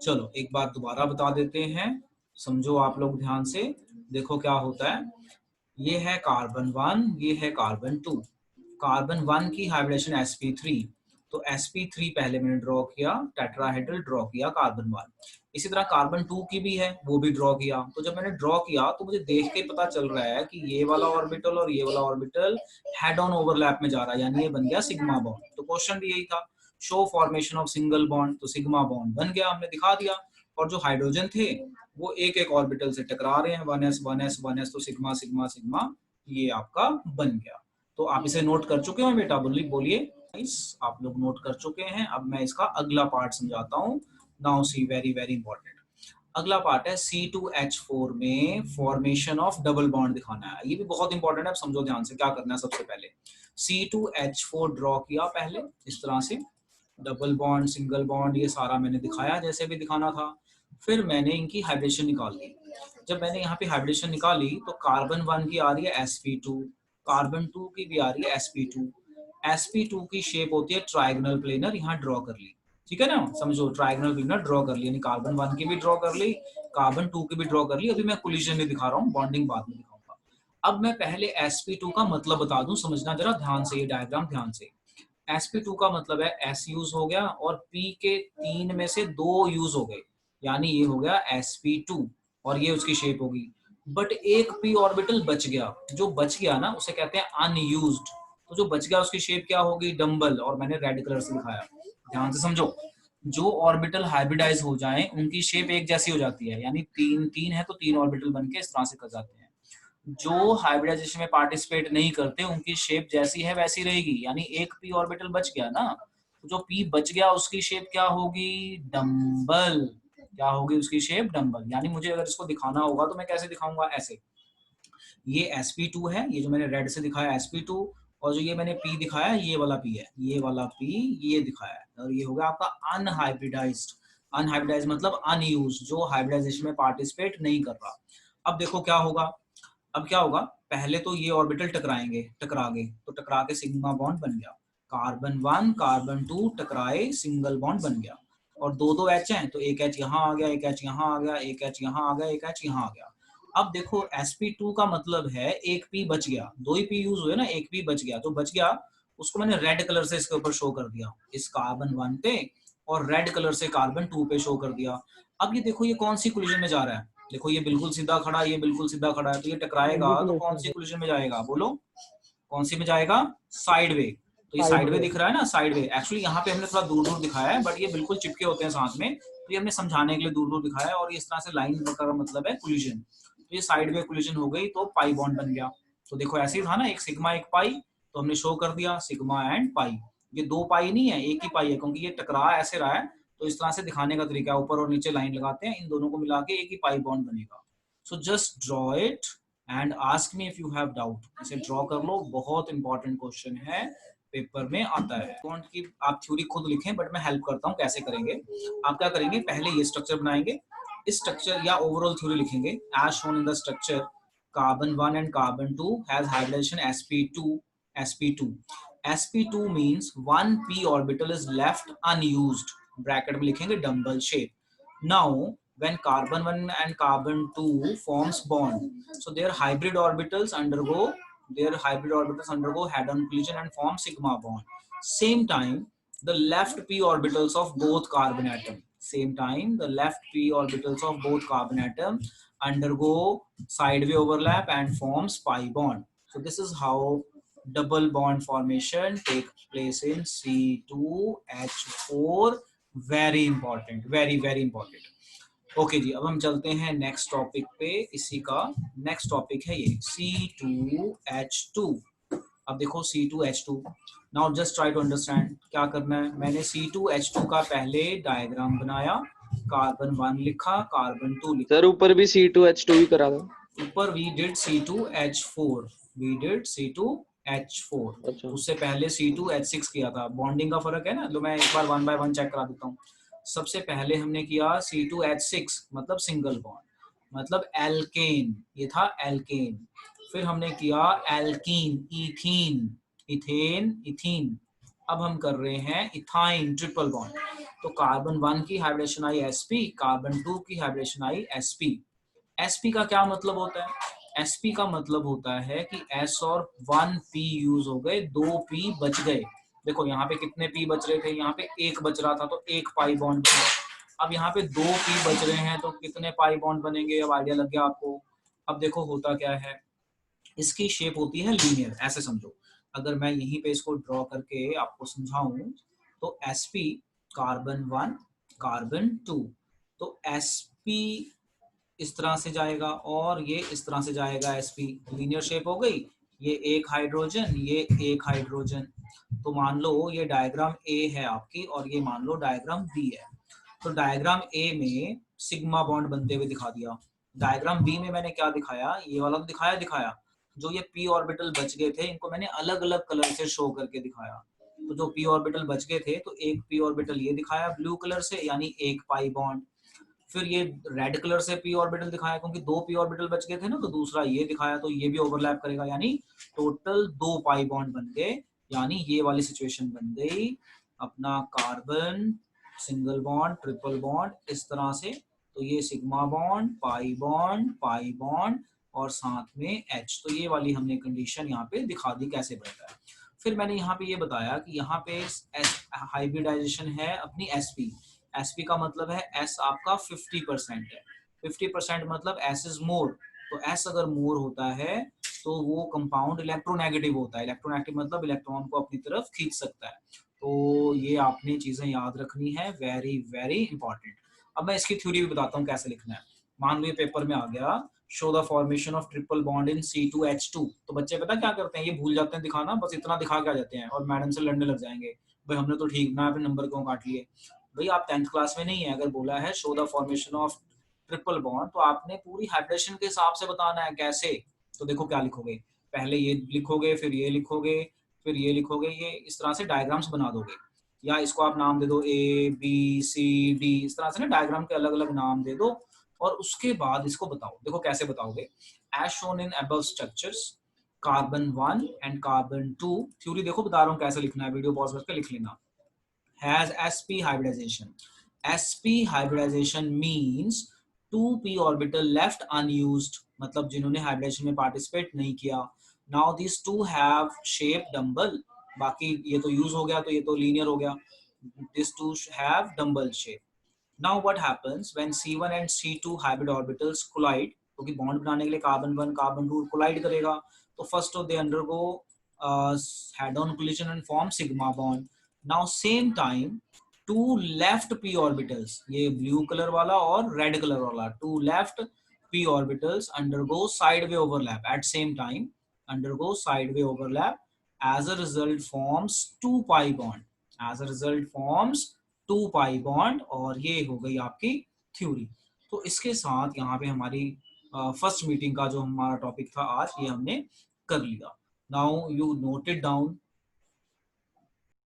चलो एक बार दोबारा बता देते हैं, समझो आप लोग ध्यान से। देखो क्या होता है, ये है कार्बन 1, ये है कार्बन 2। कार्बन 1 की हाइब्रिडेशन sp3, तो sp3 पहले मैंने ड्रॉ किया, टेट्राहेड्रल ड्रॉ किया कार्बन 1। इसी तरह कार्बन 2 की भी है, वो भी ड्रॉ किया। तो जब मैंने ड्रॉ किया तो मुझे देख के पता चल रहा है कि ये वाला ऑर्बिटल और ये वाला ऑर्बिटल हेड ऑन ओवरलैप में जा रहा है, यानी ये बन गया सिग्मा बॉन्ड। तो क्वेश्चन भी यही था, show formation of single bond, तो सिग्मा बॉन्ड बन गया, हमने दिखा दिया। और जो हाइड्रोजन थे वो एक एक ऑर्बिटल से टकरा रहे हैं, 1s 1s 1s, तो सिग्मा सिग्मा सिग्मा ये आपका बन गया। तो आप इसे नोट कर चुके हो बेटा, बोलिए। आप लोग नोट कर चुके हैं। अब मैं इसका अगला पार्ट समझाता हूँ। Now see, very very important. अगला पार्ट है C2H4 में फॉर्मेशन ऑफ डबल बॉन्ड दिखाना है। ये भी बहुत इंपॉर्टेंट है, अब समझो ध्यान से क्या करना है। सबसे पहले C2H4 ड्रॉ किया पहले इस तरह से, डबल बॉन्ड सिंगल बॉन्ड ये सारा मैंने दिखाया जैसे भी दिखाना था। फिर मैंने इनकी हाइब्रिडेशन निकाल ली। जब मैंने यहाँ पे हाइब्रिडेशन निकाली तो कार्बन 1 की आ रही है sp2, कार्बन 2 की भी आ रही है sp2। sp2 की शेप होती है ट्रायगोनल प्लेनर, यहाँ ड्रॉ कर ली। ठीक है ना, समझो ट्रायगोनल प्लेनर ड्रॉ कर ली, यानी कार्बन 1 की भी ड्रॉ कर ली, कार्बन 2 की भी ड्रॉ कर ली। अभी मैं कोलिजन नहीं दिखा रहा हूँ, बॉन्डिंग बाद में दिखाऊंगा। अब मैं पहले sp2 का मतलब बता दूं, समझना जरा ध्यान से, ये डायग्राम ध्यान से। sp2 का मतलब है s यूज हो गया और p के 3 में से 2 यूज हो गए, यानी ये हो गया sp2 और ये उसकी शेप होगी। बट एक p ऑर्बिटल बच गया, जो बच गया ना उसे कहते हैं अनयूज्ड। तो जो बच गया उसकी शेप क्या होगी, डम्बल, और मैंने रेड कलर से दिखाया। ध्यान से समझो, जो ऑर्बिटल हाइब्रिडाइज हो जाए उनकी शेप एक जैसी हो जाती है, यानी तीन तीन है तो 3 ऑर्बिटल बनके इस तरह से कर जाते हैं। जो हाइब्रिडाइजेशन में पार्टिसिपेट नहीं करते उनकी शेप जैसी है वैसी रहेगी, यानी एक पी ऑर्बिटल बच गया ना, तो जो पी बच गया उसकी शेप क्या होगी, डम्बल। क्या होगी उसकी शेप, डम्बल। यानी मुझे अगर इसको दिखाना होगा तो मैं कैसे दिखाऊंगा, ऐसे। ये sp2 है, ये जो मैंने रेड से दिखाया sp2, और जो ये मैंने p दिखाया ये वाला p है, ये वाला p ये दिखाया है, और ये हो गया आपका अनहाइब्रिडाइज्ड। अनहाइब्रिडाइज्ड मतलब अनयूज्ड, जो हाइब्रिडाइजेशन में पार्टिसिपेट नहीं कर रहा। अब देखो क्या होगा, अब क्या होगा, पहले तो ये ऑर्बिटल टकराएंगे, टकरा गए तो टकरा के सिग्मा बॉन्ड बन गया, कार्बन 1 कार्बन 2 टकराए सिंगल बॉन्ड बन गया। और दो दो एच हैं तो एक एच यहाँ आ गया, एक एच यहाँ आ गया, एक एच यहाँ आ गया, एक एच यहाँ आ गया। अब देखो sp2 का मतलब है एक p बच गया, 2 ही p यूज हुए ना, एक p बच गया, तो बच गया उसको मैंने रेड कलर से इसके ऊपर शो कर दिया, इस कार्बन 1 पे, और रेड कलर से कार्बन 2 पे शो कर दिया। अब ये देखो ये कौन सी कोलिजन में जा रहा है, देखो ये बिल्कुल सीधा खड़ा है, ये बिल्कुल सीधा खड़ा है, तो ये टकराएगा तो कौन सी कोलिजन में जाएगा, बोलो कौन सी में जाएगा, साइड वे। तो ये साइड वे दिख रहा है ना, साइड वे। एक्चुअली यहाँ पे हमने थोड़ा दूर दूर दिखाया है, बट ये बिल्कुल चिपके होते हैं साथ में, तो ये हमने समझाने के लिए दूर दूर दिखाया है। और इस तरह से लाइन का मतलब है कोलिजन, तो ये साइड वे कोलिजन हो गई तो पाई बॉन्ड बन गया। तो देखो ऐसे ही था ना, एक सिग्मा एक पाई, तो हमने शो कर दिया सिग्मा एंड पाई। ये 2 पाई नहीं है, एक ही पाई है, क्योंकि ये टकरा ऐसे रहा है, तो इस तरह से दिखाने का तरीका है, ऊपर और नीचे लाइन लगाते हैं, इन दोनों को मिला के एक ही पाई बॉन्ड बनेगा। So just draw it and ask me if you have doubt. इसे ड्रॉ कर लो, बहुत इंपॉर्टेंट क्वेश्चन है, पेपर में आता है। बॉन्ड की आप थ्योरी खुद लिखें, बट मैं हेल्प करता हूँ कैसे करेंगे। आप क्या करेंगे, पहले ये स्ट्रक्चर बनाएंगे, इस स्ट्रक्चर या ओवरऑल थ्योरी लिखेंगे, as shown in the structure carbon 1 and carbon 2 has hybridisation sp2 sp2 means one p orbital is left unused, bracket में लिखेंगे dumbbell shape. now when carbon 1 and carbon 2 forms bond, so their hybrid orbitals undergo head-on collision and form sigma bond. Same time the left p orbitals of both carbon atom, same time the left p orbitals of both carbon atom undergo sideway overlap and forms pi bond. So this is how double bond formation takes place in C2H4. very important, very very important. Okay जी, अब हम चलते हैं next topic पे। इसी का next topic है ये C2H2। अब देखो C2H2, now just try to understand क्या करना है। मैंने C2H2 का पहले डायग्राम बनाया, कार्बन 1 लिखा, कार्बन 2 लिखा। सर ऊपर भी C2H2 ही करा था, ऊपर we did C2H4, we did C2H4। अच्छा उससे पहले C2H6 किया था। बॉन्डिंग का फर्क है ना, तो मैं एक बार 1 बाय 1 चेक करा देता हूँ। सबसे पहले हमने किया C2H6 मतलब सिंगल बॉन्ड, मतलब एल्केन, ये था एल्केन। फिर हमने किया एल्कीन, इथीन, इथेन, इथीन, अब हम कर रहे हैं इथाइन ट्रिपल बॉन्ड। तो कार्बन 1 की हाइब्रिडेशन आई sp, कार्बन 2 की हाइब्रिडेशन आई sp। sp का क्या मतलब होता है? sp का मतलब होता है कि s और 1p यूज हो गए, 2p बच गए। देखो यहाँ पे कितने p बच रहे थे, यहाँ पे एक बच रहा था तो एक पाई बॉन्ड बना। अब यहाँ पे 2p बच रहे हैं तो कितने पाई बॉन्ड बनेंगे? अब आइडिया लग गया आपको। अब देखो होता क्या है, इसकी शेप होती है लीनियर, ऐसे समझो। अगर मैं यहीं पे इसको ड्रॉ करके आपको समझाऊं तो sp कार्बन 1 कार्बन 2, तो sp इस तरह से जाएगा और ये इस तरह से जाएगा। sp लीनियर शेप हो गई, ये एक हाइड्रोजन, ये एक हाइड्रोजन। तो मान लो ये डायग्राम ए है आपकी और ये मान लो डायग्राम बी है। तो डायग्राम ए में सिग्मा बॉन्ड बनते हुए दिखा दिया। डायग्राम बी में मैंने क्या दिखाया, ये वाला तो दिखाया। जो ये p ऑर्बिटल बच गए थे इनको मैंने अलग अलग कलर से शो करके दिखाया। तो जो p ऑर्बिटल बच गए थे तो एक p ऑर्बिटल ये दिखाया ब्लू कलर से, यानी एक पाई बॉन्ड। फिर ये रेड कलर से p ऑर्बिटल दिखाया क्योंकि दो p ऑर्बिटल बच गए थे ना, तो दूसरा ये दिखाया, तो ये भी ओवरलैप करेगा, यानी टोटल 2 पाई बॉन्ड बन गए। यानी ये वाली सिचुएशन बन गई अपना carbon single bond triple bond इस तरह से। तो ये सिग्मा बॉन्ड पाई बॉन्ड और साथ में H। तो ये वाली हमने कंडीशन यहाँ पे दिखा दी कैसे बनता है। फिर मैंने यहाँ पे ये बताया कि यहाँ पे हाइब्रिडाइजेशन है अपनी sp। sp का मतलब है s आपका 50% है। 50% मतलब s इज मोर। तो s अगर मोर होता है तो वो कंपाउंड इलेक्ट्रोनेगेटिव होता है। इलेक्ट्रोनेगेटिव मतलब इलेक्ट्रॉन को अपनी तरफ खींच सकता है। तो ये आपने चीजें याद रखनी है, वेरी वेरी इंपॉर्टेंट। अब मैं इसकी थ्योरी भी बताता हूँ कैसे लिखना है। मान लो ये पेपर में आ गया, show the formation of triple bond in C2H2। तो बच्चे पता क्या करते हैं, ये भूल जाते हैं दिखाना, बस इतना दिखा के आ जाते हैं और मैडम से लड़ने लग जाएंगे, भाई हमने तो ठीक ना, फिर नंबर क्यों काट लिए। भाई आप 10th क्लास में नहीं है, अगर बोला है show the formation of triple bond तो आपने पूरी हाइड्रेशन के हिसाब से बताना है कैसे। तो देखो क्या लिखोगे, पहले ये लिखोगे, फिर ये लिखोगे, फिर ये लिखोगे, ये इस तरह से डायग्राम्स बना दोगे। या इसको आप नाम दे दो ABCD, इस तरह से ना डायग्राम के अलग अलग नाम दे दो और उसके बाद इसको बताओ। देखो कैसे बताओगे, as shown in above structures carbon 1 and carbon 2। Theory देखो बता रहा हूँ कैसे लिखना है, वीडियो पॉज करके लिख लेना। has sp hybridization. sp hybridization means 2p orbital left unused, मतलब जिन्होंने हाइब्रिडेशन में पार्टिसिपेट नहीं किया। now these two have shape dumbbell, बाकी ये तो यूज हो गया तो ये तो लीनियर हो गया। these two have dumbbell shape. now what happens when C1 and C2 hybrid orbitals collide, क्योंकि बॉन्ड बनाने के लिए कार्बन 1 कार्बन 2 कोलाइड करेगा, तो first they undergo head on collision and form sigma bond. Now same time two left p orbitals, ये blue colour वाला और red colour वाला, two left p orbitals undergo side way overlap at same time, undergo side way overlap, as a result forms 2 pi bond, as a result forms 2 pi bond. और ये हो गई आपकी theory. तो इसके साथ यहाँ पे हमारी फर्स्ट मीटिंग का जो हमारा टॉपिक था आज, ये हमने कर लिया। Now you note it down,